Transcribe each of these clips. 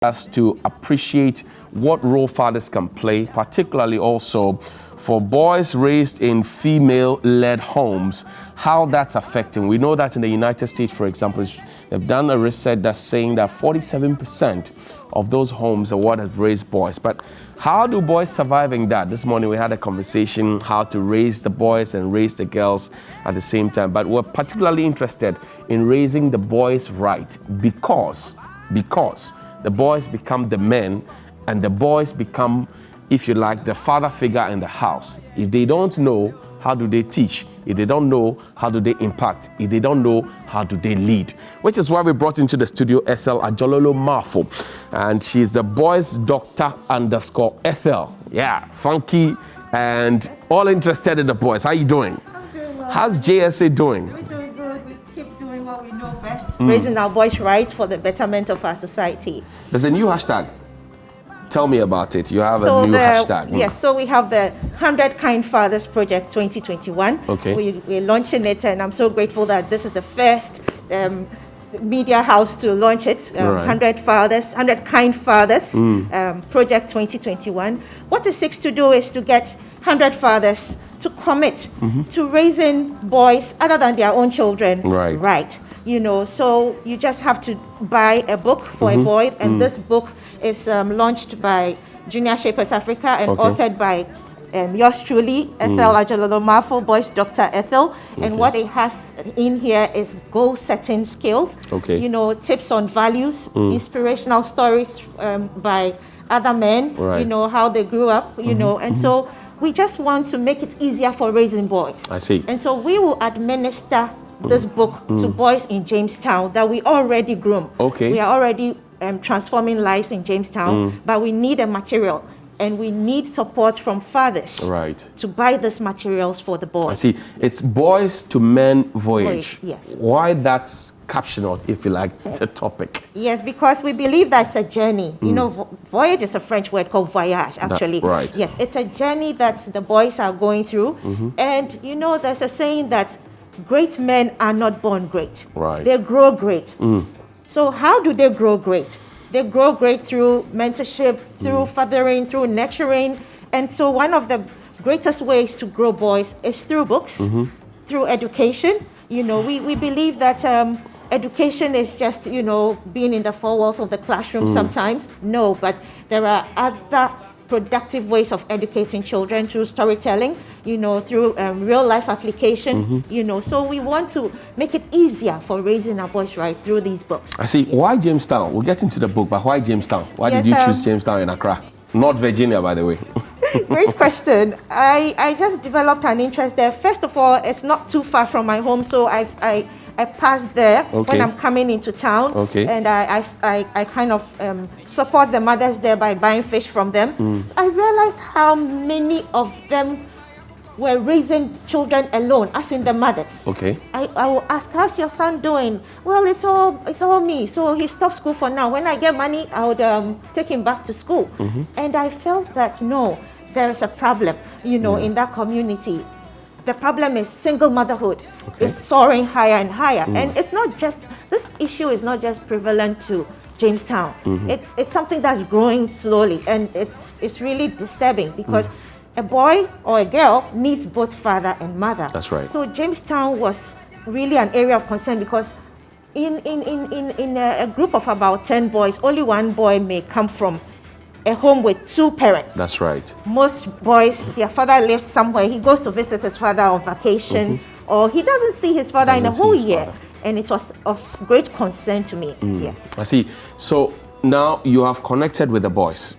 us to appreciate what role fathers can play, particularly also for boys raised in female-led homes, how that's affecting. We know that in the United States, for example, they've done a research that's saying that 47% of those homes are what have raised boys. But how do boys survive in that? This morning we had a conversation how to raise the boys and raise the girls at the same time. But we're particularly interested in raising the boys right because the boys become the men and the boys become, if you like, the father figure in the house. If they don't know, how do they teach? If they don't know, how do they impact? If they don't know, how do they lead? Which is why we brought into the studio Ethel Ajololo Mafo. And she's the boys doctor _ Ethel. Yeah, funky and all interested in the boys. How you doing? I'm doing well. How's JSA doing? We're doing good. We keep doing what we know best. Raising our boys right for the betterment of our society. There's a new hashtag. Tell me about it. You have a new hashtag. Yes, so we have the 100 Kind Fathers Project 2021. Okay. We're launching it, and I'm so grateful that this is the first media house to launch it. 100 Kind Fathers Project 2021. What it seeks to do is to get 100 fathers to commit to raising boys other than their own children right. You know, so you just have to buy a book for a boy, and this book is launched by Junior Shapers Africa and authored by yours truly, Ethel Ajololo Mafo, Boys Dr. Ethel. And what it has in here is goal-setting skills, you know, tips on values, inspirational stories by other men, you know, how they grew up, you know, and so we just want to make it easier for raising boys. I see. And so we will administer this book to boys in Jamestown that we already groom. We are already transforming lives in Jamestown, but we need a material and we need support from fathers to buy these materials for the boys. I see. It's Boys to Men Voyage. Yes. Why that's caption, or if you like, the topic? Yes, because we believe that's a journey. You know, voyage is a French word called voyage, actually. Yes, it's a journey that the boys are going through. And, you know, there's a saying that great men are not born great. They grow great. So how do they grow great? They grow great through mentorship, through fathering, through nurturing. And so one of the greatest ways to grow boys is through books, through education. You know, we believe that education is just, you know, being in the four walls of the classroom sometimes. No, but there are other productive ways of educating children through storytelling, you know, through real life application, you know. So we want to make it easier for raising our boys right through these books. I see. Why Jamestown? We'll get into the book, but why Jamestown? Why did you choose Jamestown in Accra? Not Virginia, by the way. Great question. I just developed an interest there. First of all, it's not too far from my home, so I pass there when I'm coming into town, and I kind of support the mothers there by buying fish from them. So I realized how many of them were raising children alone, as in the mothers. I will ask, how's your son doing? Well, it's all me. So he stopped school for now. When I get money, I would take him back to school. And I felt that, no, there is a problem, you know, in that community. The problem is single motherhood is soaring higher and higher. And it's not just, this issue is not just prevalent to Jamestown. It's something that's growing slowly, and it's really disturbing because a boy or a girl needs both father and mother. That's right. So Jamestown was really an area of concern because in a group of about 10 boys, only one boy may come from a home with two parents. That's right. Most boys, their father lives somewhere. He goes to visit his father on vacation, or he doesn't see his father in a whole year. And it was of great concern to me. Yes. I see. So now you have connected with the boys.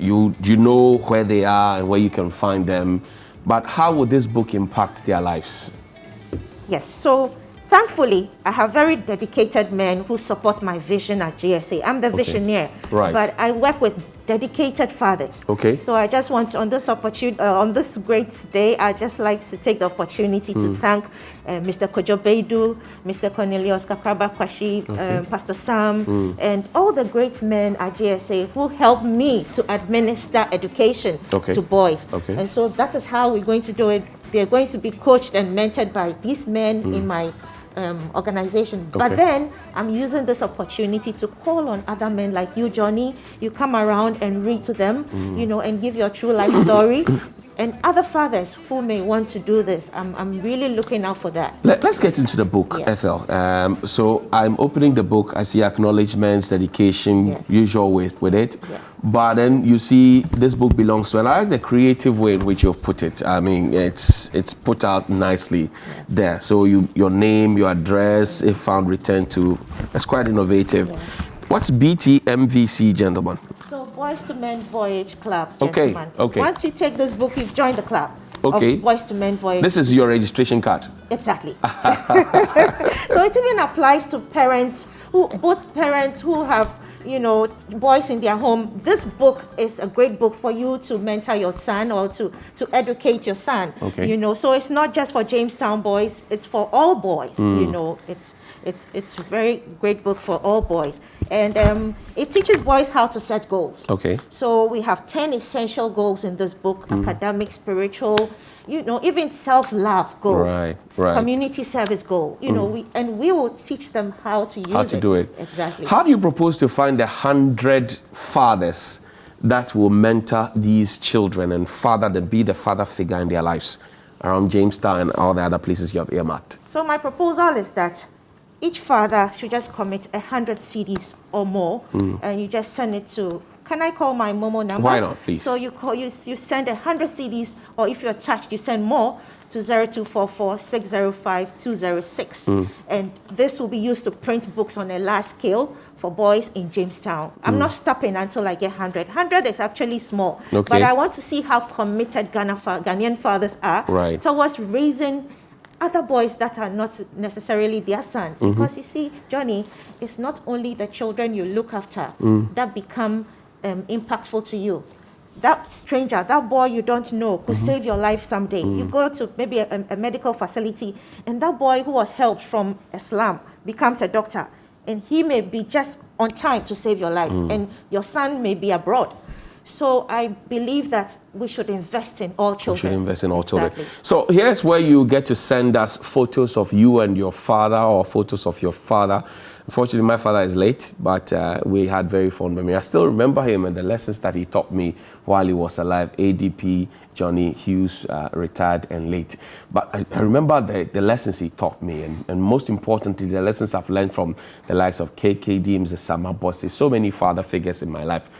You know where they are and where you can find them. But how would this book impact their lives? Yes. So thankfully, I have very dedicated men who support my vision at GSA. I'm the visionary, but I work with dedicated fathers. So I just want to, on this opportunity, on this great day, I just like to take the opportunity to thank Mr. Kojo Beidu, Mr. Cornelius Kakraba Kwashi, Pastor Sam, and all the great men at GSA who helped me to administer education to boys. And so that is how we're going to do it. They're going to be coached and mentored by these men in my organization. But then I'm using this opportunity to call on other men like you, Johnny. You come around and read to them, you know, and give your true life story. And other fathers who may want to do this, I'm really looking out for that. Let's get into the book, Ethel. So I'm opening the book. I see acknowledgements, dedication, usual with it. But then you see this book belongs to, and I like the creative way in which you've put it. I mean, it's put out nicely there. So your name, your address, if found, returned to. That's quite innovative. What's BTMVC, gentlemen? So Boys to Men Voyage Club, gentlemen. Okay. Once you take this book, you've joined the club of Boys to Men Voyage. This is your registration card. Exactly. So it even applies to parents both parents who have, you know, boys in their home. This book is a great book for you to mentor your son or to educate your son. You know, so it's not just for Jamestown boys, it's for all boys. You know, it's a very great book for all boys. And it teaches boys how to set goals. So we have 10 essential goals in this book: academic, spiritual, you know, even self-love goal, community service goal. You know, we will teach them how to use do it. Exactly. How do you propose to find 100 fathers that will mentor these children and be the father figure in their lives around Jamestown and all the other places you have earmarked? So my proposal is that each father should just commit 100 CDs or more, and you just send it to. Can I call my Momo number? Why not, please? So you send 100 CDs, or if you're attached, you send more to 0244-605-206. And this will be used to print books on a large scale for boys in Jamestown. I'm not stopping until I get 100. 100 is actually small, but I want to see how committed Ghanaian fathers are towards raising other boys that are not necessarily their sons. Because you see, Johnny, it's not only the children you look after that become impactful to you. That stranger, that boy you don't know, could save your life someday. You go to maybe a medical facility, and that boy who was helped from a slum becomes a doctor, and he may be just on time to save your life, and your son may be abroad. So I believe that we should invest in all children. We should invest in all children. So here's where you get to send us photos of you and your father, or photos of your father. Unfortunately, my father is late, but we had very fond memory. I still remember him and the lessons that he taught me while he was alive. ADP Johnny Hughes, retired and late. But I remember the lessons he taught me, and most importantly, the lessons I've learned from the likes of KK Deems, the Sama Bosses, so many father figures in my life,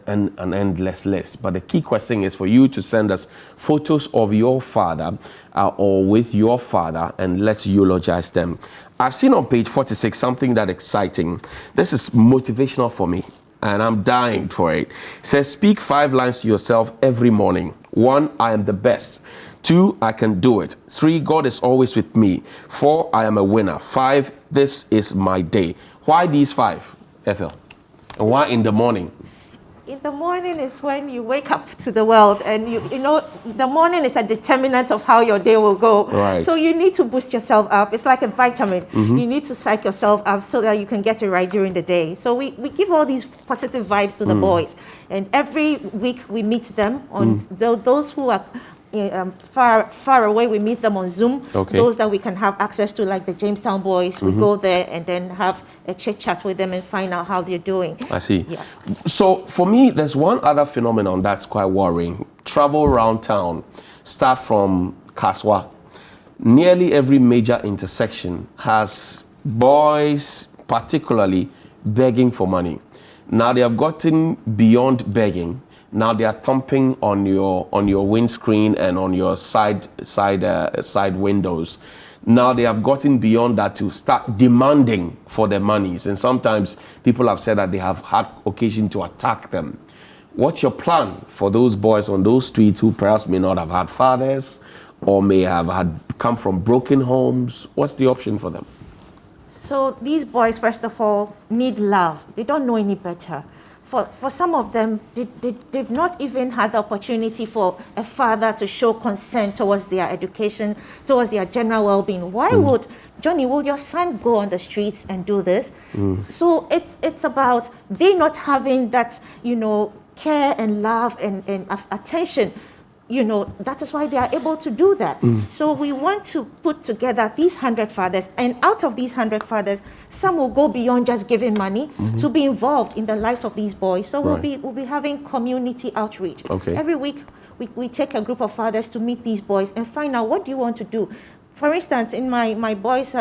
and an endless list. But the key question is for you to send us photos of your father or with your father, and let's eulogize them. I've seen on page 46 something that exciting. This is motivational for me, and I'm dying for it. It says, speak 5 lines to yourself every morning. 1, I am the best. 2, I can do it. 3, God is always with me. 4, I am a winner. 5, this is my day. Why these 5, Ethel? And why in the morning? In the morning is when you wake up to the world, and you know the morning is a determinant of how your day will go. So you need to boost yourself up. It's like a vitamin. You need to psych yourself up so that you can get it right during the day. So we give all these positive vibes to the boys, and every week we meet them on those who are far away. We meet them on Zoom. Those that we can have access to, like the Jamestown boys, we go there and then have a chit chat with them and find out how they're doing. I see. So for me, there's one other phenomenon that's quite worrying. Travel around town. Start from Kaswa. Nearly every major intersection has boys, particularly, begging for money. Now they have gotten beyond begging. Now they are thumping on your windscreen and on your side windows. Now they have gotten beyond that to start demanding for their monies, and sometimes people have said that they have had occasion to attack them. What's your plan for those boys on those streets who perhaps may not have had fathers or may have come from broken homes? What's the option for them? So these boys, first of all, need love. They don't know any better. For some of them, they've not even had the opportunity for a father to show consent towards their education, towards their general well-being. Why would, Johnny, will your son go on the streets and do this? So it's about they not having that, you know, care and love and attention that is why they are able to do that. So we want to put together these 100 fathers, and out of these 100 fathers, some will go beyond just giving money to be involved in the lives of these boys. So we'll be having community outreach. Every week, we take a group of fathers to meet these boys and find out, what do you want to do? For instance, in my boys'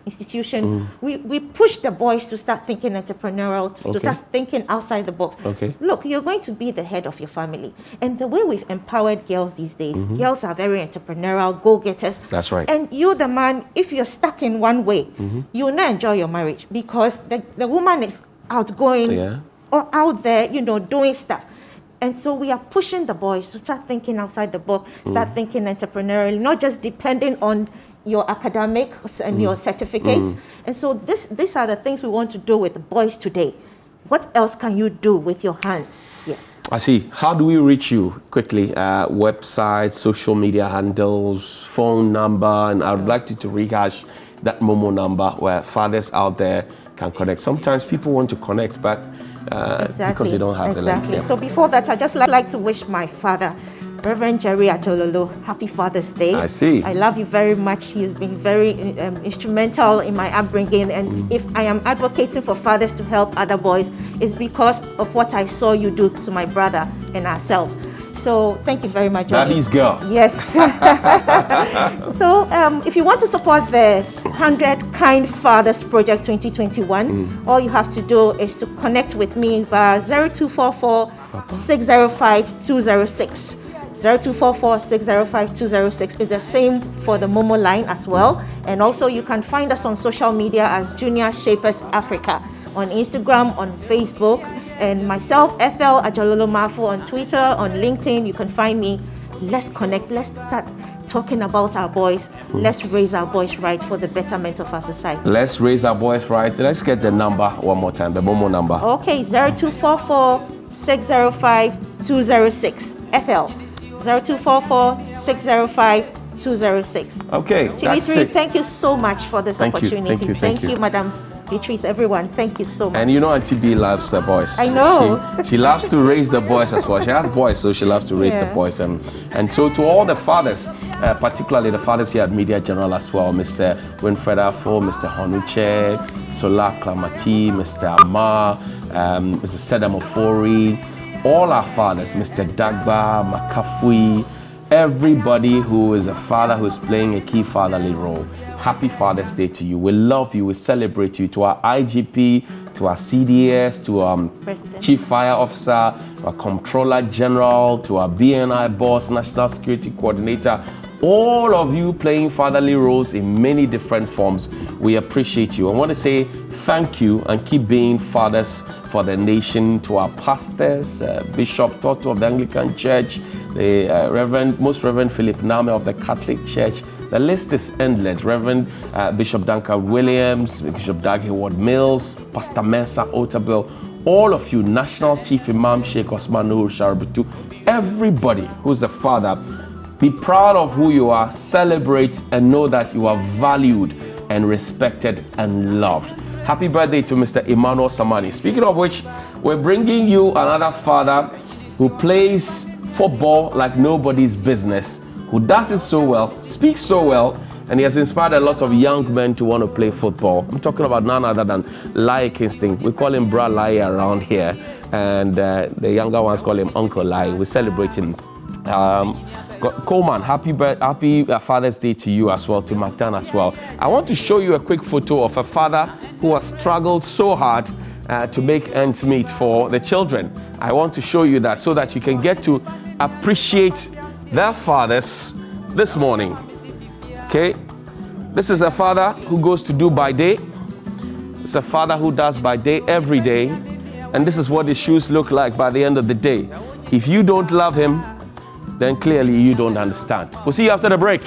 institution, we push the boys to start thinking entrepreneurial, to start thinking outside the box. Look, you're going to be the head of your family. And the way we've empowered girls these days, girls are very entrepreneurial, go-getters. That's right. And you, the man, if you're stuck in one way, you will not enjoy your marriage, because the woman is outgoing or out there, doing stuff. And so we are pushing the boys to start thinking outside the box, start thinking entrepreneurially, not just depending on your academics and your certificates. And so these are the things we want to do with the boys today. What else can you do with your hands? Yes. I see. How do we reach you quickly? Website, social media handles, phone number, and I would like you to rehash that Momo number where fathers out there can connect. Sometimes people want to connect, but because they don't have the link. Yeah. So before that, I'd just like to wish my father, Reverend Jerry Ajololo, happy Father's Day. I see. I love you very much. He's been very instrumental in my upbringing. And if I am advocating for fathers to help other boys, it's because of what I saw you do to my brother and ourselves. So thank you very much, Johnny. Daddy's girl. Yes. So if you want to support the 100 Kind Fathers Project 2021, all you have to do is to connect with me via 0244 605 206. 0244 605 206 is the same for the Momo line as well. And also you can find us on social media as Junior Shapers Africa, on Instagram, on Facebook, and myself, Ethel Ajololo Mafu, on Twitter, on LinkedIn. You can find me. Let's connect. Let's start talking about our boys. Let's raise our boys right for the betterment of our society. Let's raise our boys right. Let's get the number one more time, the Momo number. Okay, 0244 605 206. Ethel, 0244 605 206. Okay, Dimitri, thank you so much for this opportunity. Thank you, Madam Beatrice, everyone. Thank you so much. And Auntie B loves the boys. I know. She loves to raise the boys as well. She has boys, so she loves to raise the boys. And so to all the fathers, particularly the fathers here at Media General as well, Mr. Winfred Afo, Mr. Honuche, Sola Klamati, Mr. Amar, Mr. Sedam Ofori, all our fathers, Mr. Dagba, Makafui, everybody who is a father who is playing a key fatherly role. Happy Father's Day to you. We love you. We celebrate you. To our IGP, to our CDS, to our Chief Fire Officer, to our Comptroller General, to our BNI boss, National Security Coordinator, all of you playing fatherly roles in many different forms. We appreciate you. I want to say thank you and keep being fathers for the nation. To our pastors, Bishop Toto of the Anglican Church, the Most Reverend Philip Name of the Catholic Church. The list is endless. Reverend Bishop Duncan Williams, Bishop Doug Hayward Mills, Pastor Mensa Otabil, all of you, National Chief Imam Sheikh Osman Nur Sharabutu, everybody who's a father, be proud of who you are, celebrate, and know that you are valued and respected and loved. Happy birthday to Mr. Emmanuel Samani. Speaking of which, we're bringing you another father who plays football like nobody's business, who does it so well, speaks so well, and he has inspired a lot of young men to want to play football. I'm talking about none other than Lai Kingston. We call him Bra Lai around here, and the younger ones call him Uncle Lai. We celebrate him. Coleman, happy Father's Day to you as well, to Mactan as well. I want to show you a quick photo of a father who has struggled so hard to make ends meet for the children. I want to show you that so that you can get to appreciate their fathers this morning. Okay, this is a father who goes to do by day. It's a father who does by day every day, and this is what his shoes look like by the end of the day. If you don't love him, then clearly you don't understand. We'll see you after the break.